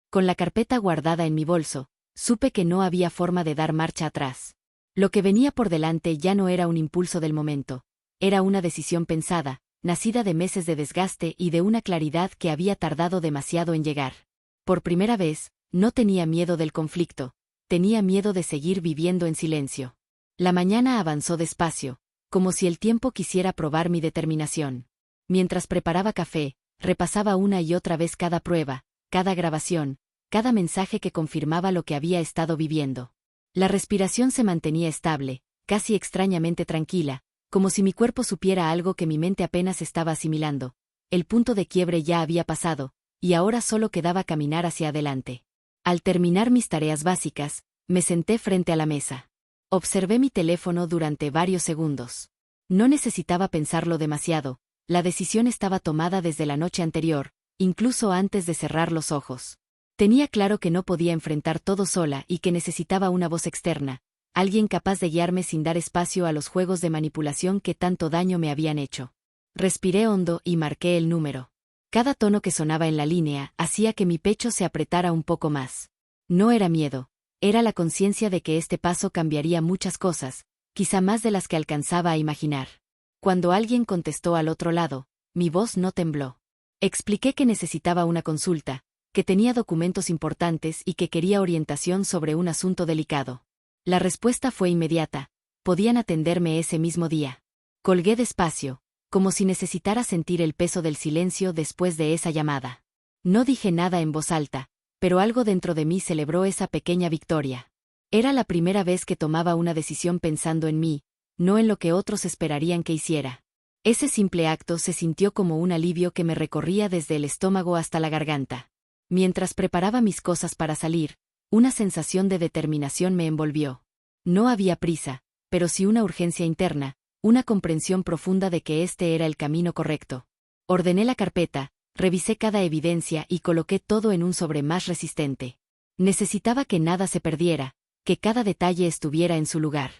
Con la carpeta guardada en mi bolso, supe que no había forma de dar marcha atrás. Lo que venía por delante ya no era un impulso del momento, era una decisión pensada, nacida de meses de desgaste y de una claridad que había tardado demasiado en llegar. Por primera vez, no tenía miedo del conflicto, tenía miedo de seguir viviendo en silencio. La mañana avanzó despacio, como si el tiempo quisiera probar mi determinación. Mientras preparaba café, repasaba una y otra vez cada prueba, cada grabación, cada mensaje que confirmaba lo que había estado viviendo. La respiración se mantenía estable, casi extrañamente tranquila, como si mi cuerpo supiera algo que mi mente apenas estaba asimilando. El punto de quiebre ya había pasado, y ahora solo quedaba caminar hacia adelante. Al terminar mis tareas básicas, me senté frente a la mesa. Observé mi teléfono durante varios segundos. No necesitaba pensarlo demasiado, la decisión estaba tomada desde la noche anterior, incluso antes de cerrar los ojos. Tenía claro que no podía enfrentar todo sola y que necesitaba una voz externa, alguien capaz de guiarme sin dar espacio a los juegos de manipulación que tanto daño me habían hecho. Respiré hondo y marqué el número. Cada tono que sonaba en la línea hacía que mi pecho se apretara un poco más. No era miedo, era la conciencia de que este paso cambiaría muchas cosas, quizá más de las que alcanzaba a imaginar. Cuando alguien contestó al otro lado, mi voz no tembló. Expliqué que necesitaba una consulta, que tenía documentos importantes y que quería orientación sobre un asunto delicado. La respuesta fue inmediata, podían atenderme ese mismo día. Colgué despacio, como si necesitara sentir el peso del silencio después de esa llamada. No dije nada en voz alta, pero algo dentro de mí celebró esa pequeña victoria. Era la primera vez que tomaba una decisión pensando en mí, no en lo que otros esperarían que hiciera. Ese simple acto se sintió como un alivio que me recorría desde el estómago hasta la garganta. Mientras preparaba mis cosas para salir, una sensación de determinación me envolvió. No había prisa, pero sí una urgencia interna, una comprensión profunda de que este era el camino correcto. Ordené la carpeta, revisé cada evidencia y coloqué todo en un sobre más resistente. Necesitaba que nada se perdiera, que cada detalle estuviera en su lugar.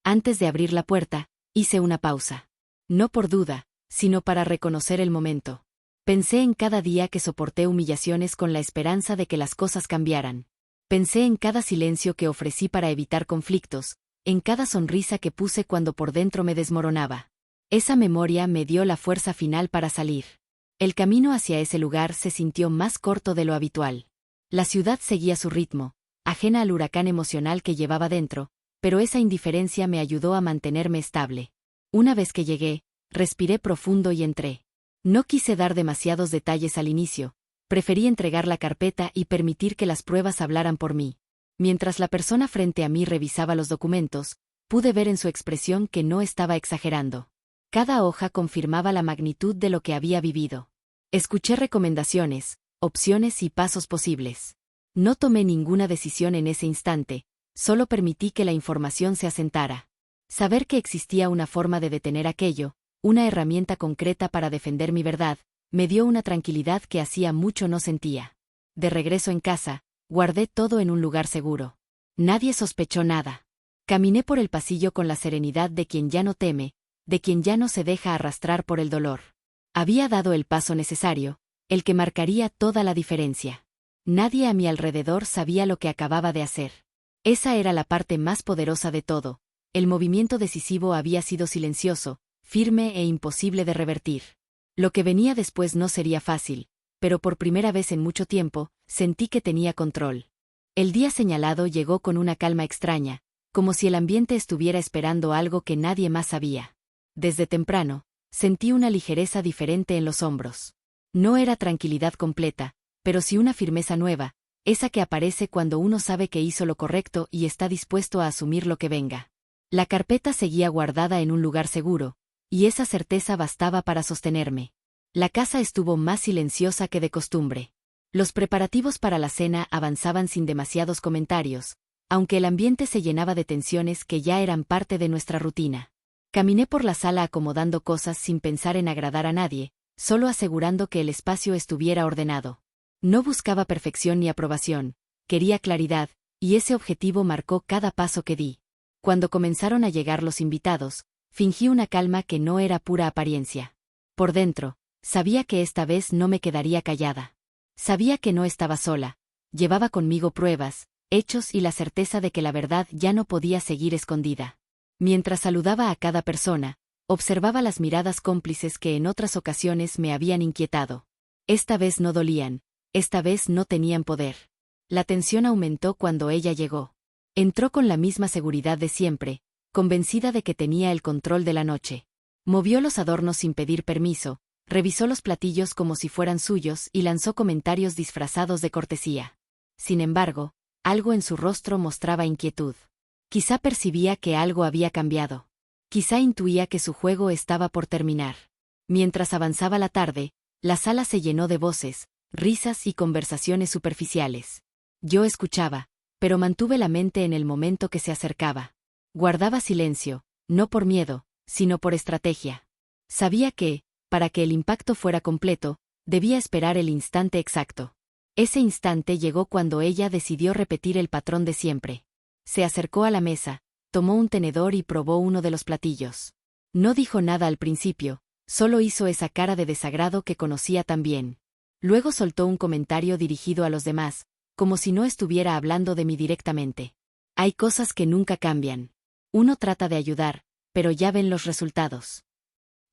Antes de abrir la puerta, hice una pausa. No por duda, sino para reconocer el momento. Pensé en cada día que soporté humillaciones con la esperanza de que las cosas cambiaran. Pensé en cada silencio que ofrecí para evitar conflictos, en cada sonrisa que puse cuando por dentro me desmoronaba. Esa memoria me dio la fuerza final para salir. El camino hacia ese lugar se sintió más corto de lo habitual. La ciudad seguía su ritmo, ajena al huracán emocional que llevaba dentro, pero esa indiferencia me ayudó a mantenerme estable. Una vez que llegué, respiré profundo y entré. No quise dar demasiados detalles al inicio, preferí entregar la carpeta y permitir que las pruebas hablaran por mí. Mientras la persona frente a mí revisaba los documentos, pude ver en su expresión que no estaba exagerando. Cada hoja confirmaba la magnitud de lo que había vivido. Escuché recomendaciones, opciones y pasos posibles. No tomé ninguna decisión en ese instante, solo permití que la información se asentara. Saber que existía una forma de detener aquello, una herramienta concreta para defender mi verdad, me dio una tranquilidad que hacía mucho no sentía. De regreso en casa, guardé todo en un lugar seguro. Nadie sospechó nada. Caminé por el pasillo con la serenidad de quien ya no teme, de quien ya no se deja arrastrar por el dolor. Había dado el paso necesario, el que marcaría toda la diferencia. Nadie a mi alrededor sabía lo que acababa de hacer. Esa era la parte más poderosa de todo. El movimiento decisivo había sido silencioso, firme e imposible de revertir. Lo que venía después no sería fácil, pero por primera vez en mucho tiempo, sentí que tenía control. El día señalado llegó con una calma extraña, como si el ambiente estuviera esperando algo que nadie más sabía. Desde temprano, sentí una ligereza diferente en los hombros. No era tranquilidad completa, pero sí una firmeza nueva, esa que aparece cuando uno sabe que hizo lo correcto y está dispuesto a asumir lo que venga. La carpeta seguía guardada en un lugar seguro, y esa certeza bastaba para sostenerme. La casa estuvo más silenciosa que de costumbre. Los preparativos para la cena avanzaban sin demasiados comentarios, aunque el ambiente se llenaba de tensiones que ya eran parte de nuestra rutina. Caminé por la sala acomodando cosas sin pensar en agradar a nadie, solo asegurando que el espacio estuviera ordenado. No buscaba perfección ni aprobación, quería claridad, y ese objetivo marcó cada paso que di. Cuando comenzaron a llegar los invitados, fingí una calma que no era pura apariencia. Por dentro, sabía que esta vez no me quedaría callada. Sabía que no estaba sola, llevaba conmigo pruebas, hechos y la certeza de que la verdad ya no podía seguir escondida. Mientras saludaba a cada persona, observaba las miradas cómplices que en otras ocasiones me habían inquietado. Esta vez no dolían, esta vez no tenían poder. La tensión aumentó cuando ella llegó. Entró con la misma seguridad de siempre, convencida de que tenía el control de la noche. Movió los adornos sin pedir permiso, revisó los platillos como si fueran suyos y lanzó comentarios disfrazados de cortesía. Sin embargo, algo en su rostro mostraba inquietud. Quizá percibía que algo había cambiado. Quizá intuía que su juego estaba por terminar. Mientras avanzaba la tarde, la sala se llenó de voces, risas y conversaciones superficiales. Yo escuchaba, pero mantuve la mente en el momento que se acercaba. Guardaba silencio, no por miedo, sino por estrategia. Sabía que, para que el impacto fuera completo, debía esperar el instante exacto. Ese instante llegó cuando ella decidió repetir el patrón de siempre. Se acercó a la mesa, tomó un tenedor y probó uno de los platillos. No dijo nada al principio, solo hizo esa cara de desagrado que conocía tan bien. Luego soltó un comentario dirigido a los demás, como si no estuviera hablando de mí directamente. Hay cosas que nunca cambian. Uno trata de ayudar, pero ya ven los resultados.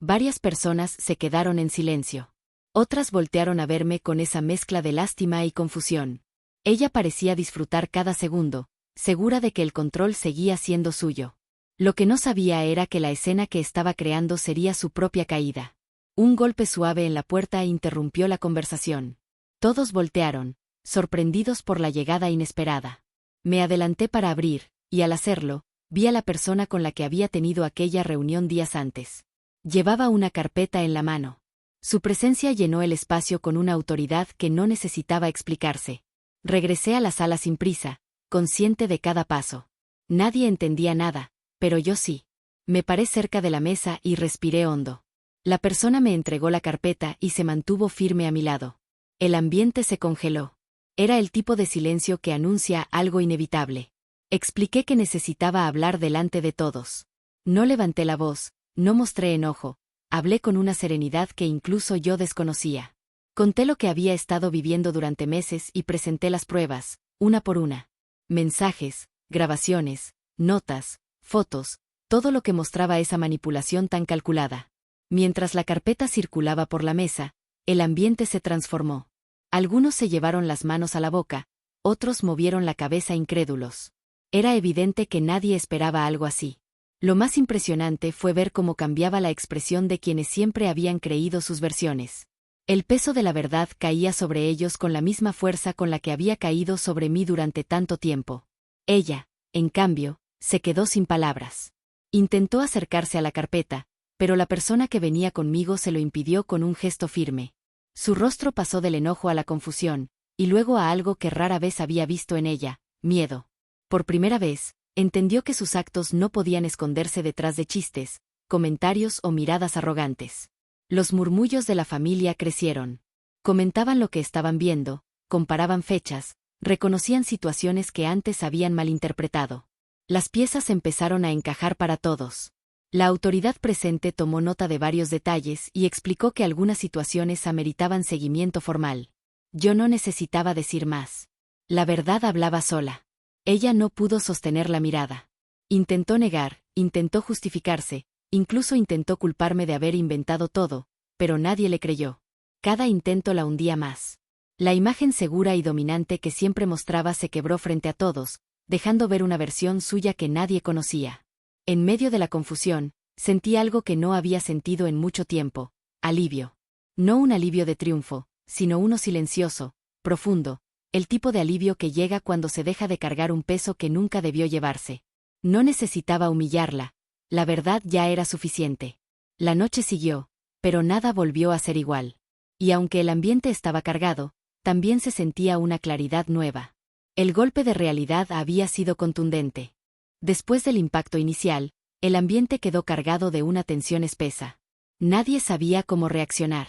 Varias personas se quedaron en silencio. Otras voltearon a verme con esa mezcla de lástima y confusión. Ella parecía disfrutar cada segundo, segura de que el control seguía siendo suyo. Lo que no sabía era que la escena que estaba creando sería su propia caída. Un golpe suave en la puerta interrumpió la conversación. Todos voltearon, sorprendidos por la llegada inesperada. Me adelanté para abrir, y al hacerlo, vi a la persona con la que había tenido aquella reunión días antes. Llevaba una carpeta en la mano. Su presencia llenó el espacio con una autoridad que no necesitaba explicarse. Regresé a la sala sin prisa, consciente de cada paso. Nadie entendía nada, pero yo sí. Me paré cerca de la mesa y respiré hondo. La persona me entregó la carpeta y se mantuvo firme a mi lado. El ambiente se congeló. Era el tipo de silencio que anuncia algo inevitable. Expliqué que necesitaba hablar delante de todos. No levanté la voz, no mostré enojo, hablé con una serenidad que incluso yo desconocía. Conté lo que había estado viviendo durante meses y presenté las pruebas, una por una. Mensajes, grabaciones, notas, fotos, todo lo que mostraba esa manipulación tan calculada. Mientras la carpeta circulaba por la mesa, el ambiente se transformó. Algunos se llevaron las manos a la boca, otros movieron la cabeza incrédulos. Era evidente que nadie esperaba algo así. Lo más impresionante fue ver cómo cambiaba la expresión de quienes siempre habían creído sus versiones. El peso de la verdad caía sobre ellos con la misma fuerza con la que había caído sobre mí durante tanto tiempo. Ella, en cambio, se quedó sin palabras. Intentó acercarse a la carpeta, pero la persona que venía conmigo se lo impidió con un gesto firme. Su rostro pasó del enojo a la confusión, y luego a algo que rara vez había visto en ella, miedo. Por primera vez, entendió que sus actos no podían esconderse detrás de chistes, comentarios o miradas arrogantes. Los murmullos de la familia crecieron. Comentaban lo que estaban viendo, comparaban fechas, reconocían situaciones que antes habían malinterpretado. Las piezas empezaron a encajar para todos. La autoridad presente tomó nota de varios detalles y explicó que algunas situaciones ameritaban seguimiento formal. Yo no necesitaba decir más. La verdad hablaba sola. Ella no pudo sostener la mirada. Intentó negar, intentó justificarse, incluso intentó culparme de haber inventado todo, pero nadie le creyó. Cada intento la hundía más. La imagen segura y dominante que siempre mostraba se quebró frente a todos, dejando ver una versión suya que nadie conocía. En medio de la confusión, sentí algo que no había sentido en mucho tiempo: alivio. No un alivio de triunfo, sino uno silencioso, profundo, el tipo de alivio que llega cuando se deja de cargar un peso que nunca debió llevarse. No necesitaba humillarla, la verdad ya era suficiente. La noche siguió, pero nada volvió a ser igual. Y aunque el ambiente estaba cargado, también se sentía una claridad nueva. El golpe de realidad había sido contundente. Después del impacto inicial, el ambiente quedó cargado de una tensión espesa. Nadie sabía cómo reaccionar.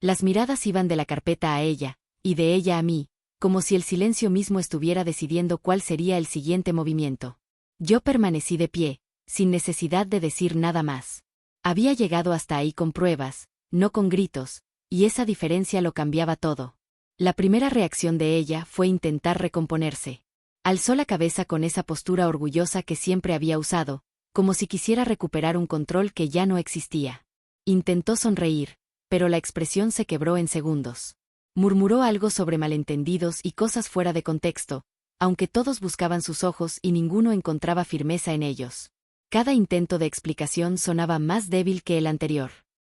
Las miradas iban de la carpeta a ella, y de ella a mí, como si el silencio mismo estuviera decidiendo cuál sería el siguiente movimiento. Yo permanecí de pie, sin necesidad de decir nada más. Había llegado hasta ahí con pruebas, no con gritos, y esa diferencia lo cambiaba todo. La primera reacción de ella fue intentar recomponerse. Alzó la cabeza con esa postura orgullosa que siempre había usado, como si quisiera recuperar un control que ya no existía. Intentó sonreír, pero la expresión se quebró en segundos. Murmuró algo sobre malentendidos y cosas fuera de contexto, aunque todos buscaban sus ojos y ninguno encontraba firmeza en ellos. Cada intento de explicación sonaba más débil que el anterior.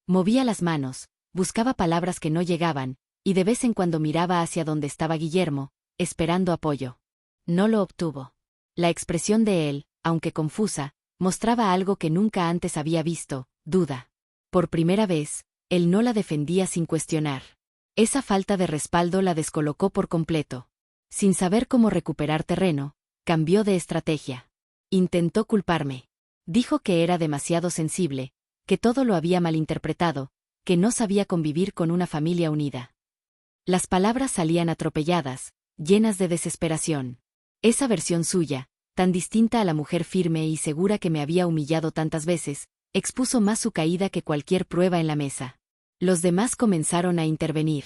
Movía las manos, buscaba palabras que no llegaban, y de vez en cuando miraba hacia donde estaba Guillermo, esperando apoyo. No lo obtuvo. La expresión de él, aunque confusa, mostraba algo que nunca antes había visto: duda. Por primera vez, él no la defendía sin cuestionar. Esa falta de respaldo la descolocó por completo. Sin saber cómo recuperar terreno, cambió de estrategia. Intentó culparme. Dijo que era demasiado sensible, que todo lo había malinterpretado, que no sabía convivir con una familia unida. Las palabras salían atropelladas, llenas de desesperación. Esa versión suya, tan distinta a la mujer firme y segura que me había humillado tantas veces, expuso más su caída que cualquier prueba en la mesa. Los demás comenzaron a intervenir.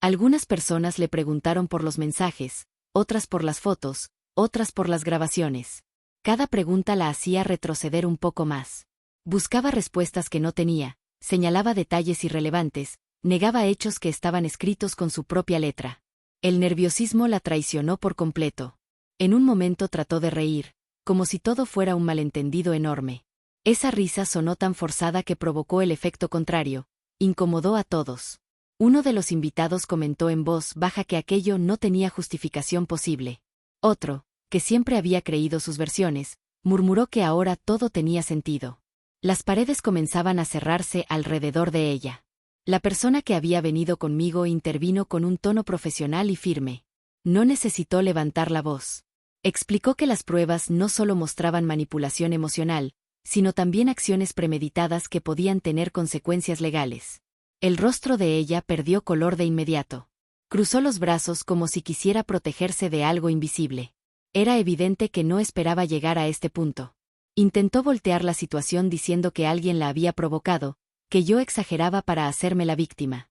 Algunas personas le preguntaron por los mensajes, otras por las fotos, otras por las grabaciones. Cada pregunta la hacía retroceder un poco más. Buscaba respuestas que no tenía, señalaba detalles irrelevantes, negaba hechos que estaban escritos con su propia letra. El nerviosismo la traicionó por completo. En un momento trató de reír, como si todo fuera un malentendido enorme. Esa risa sonó tan forzada que provocó el efecto contrario, incomodó a todos. Uno de los invitados comentó en voz baja que aquello no tenía justificación posible. Otro, que siempre había creído sus versiones, murmuró que ahora todo tenía sentido. Las paredes comenzaban a cerrarse alrededor de ella. La persona que había venido conmigo intervino con un tono profesional y firme. No necesitó levantar la voz. Explicó que las pruebas no solo mostraban manipulación emocional, sino también acciones premeditadas que podían tener consecuencias legales. El rostro de ella perdió color de inmediato. Cruzó los brazos como si quisiera protegerse de algo invisible. Era evidente que no esperaba llegar a este punto. Intentó voltear la situación diciendo que alguien la había provocado, que yo exageraba para hacerme la víctima.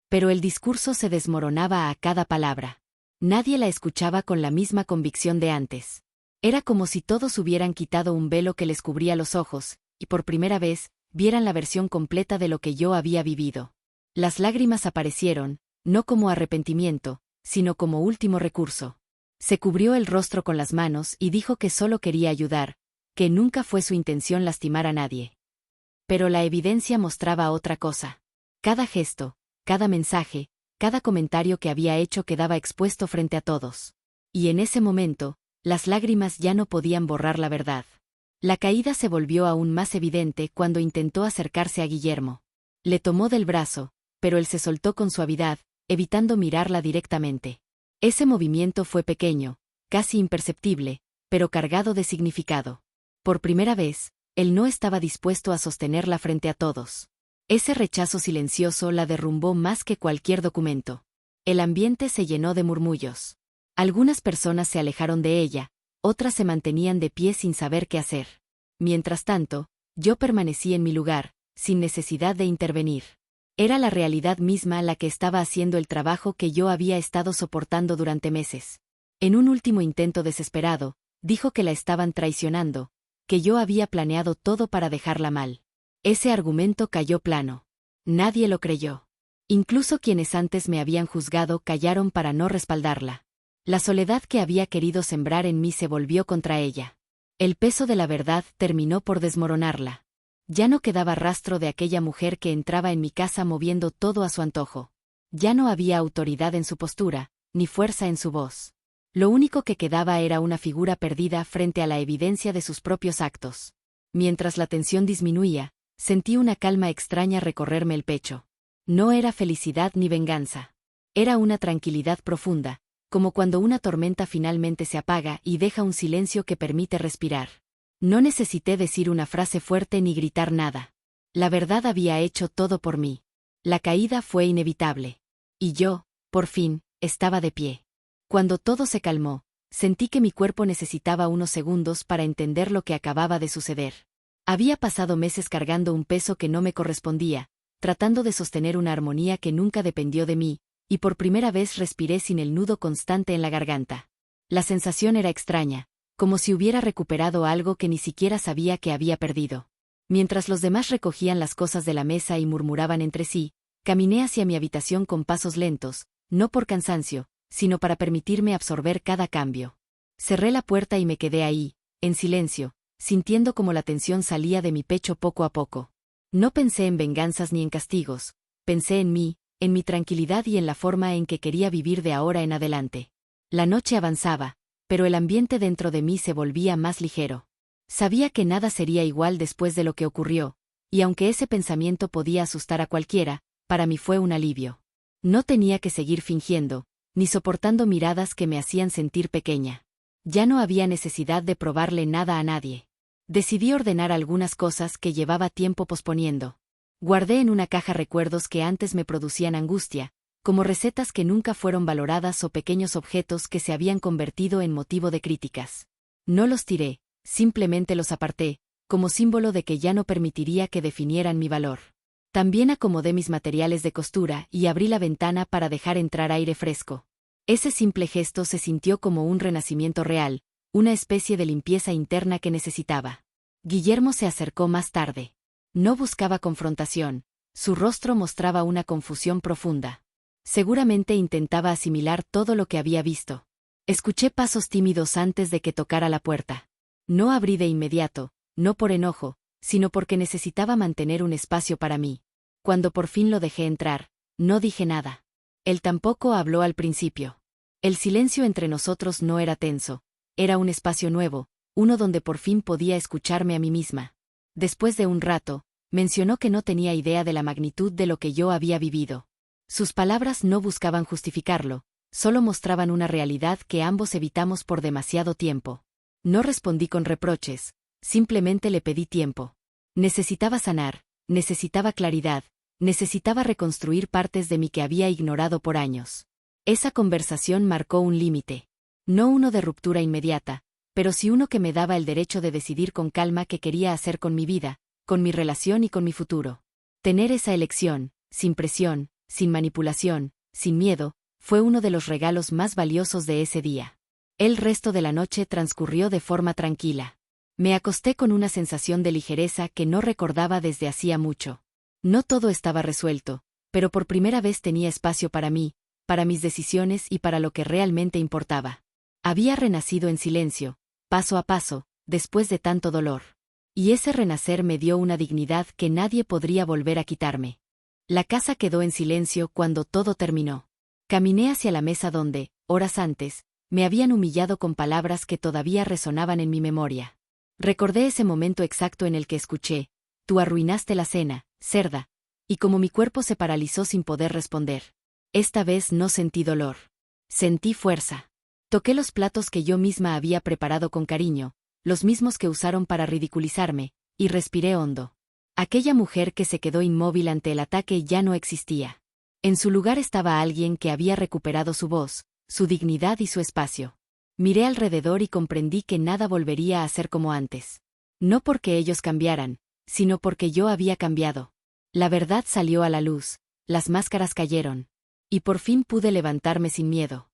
Pero el discurso se desmoronaba a cada palabra. Nadie la escuchaba con la misma convicción de antes. Era como si todos hubieran quitado un velo que les cubría los ojos, y por primera vez, vieran la versión completa de lo que yo había vivido. Las lágrimas aparecieron, no como arrepentimiento, sino como último recurso. Se cubrió el rostro con las manos y dijo que solo quería ayudar, que nunca fue su intención lastimar a nadie. Pero la evidencia mostraba otra cosa. Cada gesto, cada mensaje, cada comentario que había hecho quedaba expuesto frente a todos. Y en ese momento, las lágrimas ya no podían borrar la verdad. La caída se volvió aún más evidente cuando intentó acercarse a Guillermo. Le tomó del brazo, pero él se soltó con suavidad, evitando mirarla directamente. Ese movimiento fue pequeño, casi imperceptible, pero cargado de significado. Por primera vez, él no estaba dispuesto a sostenerla frente a todos. Ese rechazo silencioso la derrumbó más que cualquier documento. El ambiente se llenó de murmullos. Algunas personas se alejaron de ella, otras se mantenían de pie sin saber qué hacer. Mientras tanto, yo permanecí en mi lugar, sin necesidad de intervenir. Era la realidad misma la que estaba haciendo el trabajo que yo había estado soportando durante meses. En un último intento desesperado, dijo que la estaban traicionando, que yo había planeado todo para dejarla mal. Ese argumento cayó plano. Nadie lo creyó. Incluso quienes antes me habían juzgado callaron para no respaldarla. La soledad que había querido sembrar en mí se volvió contra ella. El peso de la verdad terminó por desmoronarla. Ya no quedaba rastro de aquella mujer que entraba en mi casa moviendo todo a su antojo. Ya no había autoridad en su postura, ni fuerza en su voz. Lo único que quedaba era una figura perdida frente a la evidencia de sus propios actos. Mientras la tensión disminuía, sentí una calma extraña recorrerme el pecho. No era felicidad ni venganza. Era una tranquilidad profunda, como cuando una tormenta finalmente se apaga y deja un silencio que permite respirar. No necesité decir una frase fuerte ni gritar nada. La verdad había hecho todo por mí. La caída fue inevitable. Y yo, por fin, estaba de pie. Cuando todo se calmó, sentí que mi cuerpo necesitaba unos segundos para entender lo que acababa de suceder. Había pasado meses cargando un peso que no me correspondía, tratando de sostener una armonía que nunca dependió de mí, y por primera vez respiré sin el nudo constante en la garganta. La sensación era extraña, como si hubiera recuperado algo que ni siquiera sabía que había perdido. Mientras los demás recogían las cosas de la mesa y murmuraban entre sí, caminé hacia mi habitación con pasos lentos, no por cansancio, sino para permitirme absorber cada cambio. Cerré la puerta y me quedé ahí, en silencio, sintiendo como la tensión salía de mi pecho poco a poco. No pensé en venganzas ni en castigos, pensé en mí, en mi tranquilidad y en la forma en que quería vivir de ahora en adelante. La noche avanzaba, pero el ambiente dentro de mí se volvía más ligero. Sabía que nada sería igual después de lo que ocurrió, y aunque ese pensamiento podía asustar a cualquiera, para mí fue un alivio. No tenía que seguir fingiendo, ni soportando miradas que me hacían sentir pequeña. Ya no había necesidad de probarle nada a nadie. Decidí ordenar algunas cosas que llevaba tiempo posponiendo. Guardé en una caja recuerdos que antes me producían angustia, como recetas que nunca fueron valoradas o pequeños objetos que se habían convertido en motivo de críticas. No los tiré, simplemente los aparté, como símbolo de que ya no permitiría que definieran mi valor. También acomodé mis materiales de costura y abrí la ventana para dejar entrar aire fresco. Ese simple gesto se sintió como un renacimiento real, una especie de limpieza interna que necesitaba. Guillermo se acercó más tarde. No buscaba confrontación, su rostro mostraba una confusión profunda. Seguramente intentaba asimilar todo lo que había visto. Escuché pasos tímidos antes de que tocara la puerta. No abrí de inmediato, no por enojo, sino porque necesitaba mantener un espacio para mí. Cuando por fin lo dejé entrar, no dije nada. Él tampoco habló al principio. El silencio entre nosotros no era tenso, era un espacio nuevo, uno donde por fin podía escucharme a mí misma. Después de un rato, mencionó que no tenía idea de la magnitud de lo que yo había vivido. Sus palabras no buscaban justificarlo, solo mostraban una realidad que ambos evitamos por demasiado tiempo. No respondí con reproches, simplemente le pedí tiempo. Necesitaba sanar, necesitaba claridad, necesitaba reconstruir partes de mí que había ignorado por años. Esa conversación marcó un límite. No uno de ruptura inmediata, pero sí uno que me daba el derecho de decidir con calma qué quería hacer con mi vida, con mi relación y con mi futuro. Tener esa elección, sin presión, sin manipulación, sin miedo, fue uno de los regalos más valiosos de ese día. El resto de la noche transcurrió de forma tranquila. Me acosté con una sensación de ligereza que no recordaba desde hacía mucho. No todo estaba resuelto, pero por primera vez tenía espacio para mí, para mis decisiones y para lo que realmente importaba. Había renacido en silencio, paso a paso, después de tanto dolor. Y ese renacer me dio una dignidad que nadie podría volver a quitarme. La casa quedó en silencio cuando todo terminó. Caminé hacia la mesa donde, horas antes, me habían humillado con palabras que todavía resonaban en mi memoria. Recordé ese momento exacto en el que escuché: «Tú arruinaste la cena, cerda», y como mi cuerpo se paralizó sin poder responder. Esta vez no sentí dolor. Sentí fuerza. Toqué los platos que yo misma había preparado con cariño, los mismos que usaron para ridiculizarme, y respiré hondo. Aquella mujer que se quedó inmóvil ante el ataque ya no existía. En su lugar estaba alguien que había recuperado su voz, su dignidad y su espacio. Miré alrededor y comprendí que nada volvería a ser como antes. No porque ellos cambiaran, sino porque yo había cambiado. La verdad salió a la luz, las máscaras cayeron. Y por fin pude levantarme sin miedo.